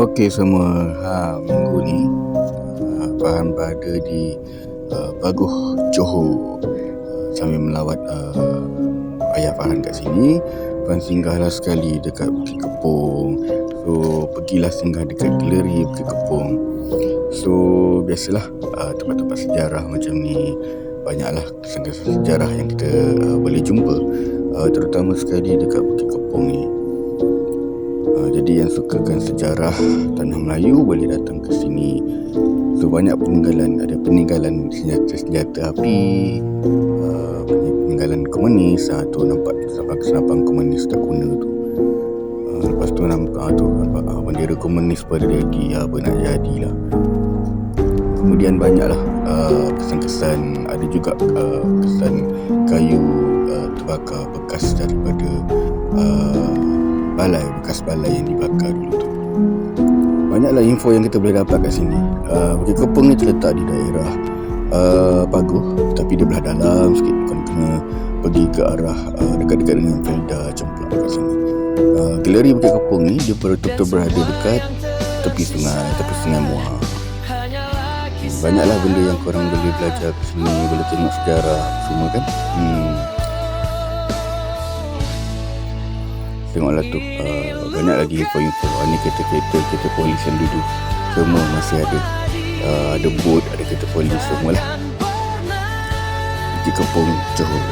Okey semua, minggu ni Farhan berada di Baguh, Johor, sambil melawat ayah Farhan kat sini. Farhan singgahlah sekali dekat Bukit Kepong. So pergilah singgah dekat galeri Bukit Kepong. So biasalah tempat-tempat sejarah macam ni, banyaklah kesan-kesan sejarah yang kita boleh jumpa, terutama sekali dekat Bukit Kepong ni. Jadi yang sukakan sejarah tanah Melayu boleh datang ke sini. So banyak peninggalan, ada peninggalan senjata api, peninggalan komunis. Tu nampak senapang komunis dah guna tu. Lepas tu nampak bendera komunis pada lagi apa nak jadilah. Kemudian banyaklah kesan-kesan, ada juga kesan kayu terbakar bekas daripada bekas balai yang dibakar dulu tu. Banyaklah info yang kita boleh dapat kat sini. Bukit Kepong ni terletak di daerah Baguh, tapi dia belah dalam sikit, bukan kena pergi ke arah dekat-dekat dengan Felda Cemplak kat sini. Galeri Bukit Kepong ni dia betul-betul berada dekat tepi sungai Muar. Banyaklah benda yang korang boleh belajar kat sini, boleh tengok sejarah semua kan. Tengoklah tu, banyak lagi info-info. Ni kereta polis yang dulu semua masih ada. Ada bot, ada kereta polis, semualah. Bukit Kepong, Johor.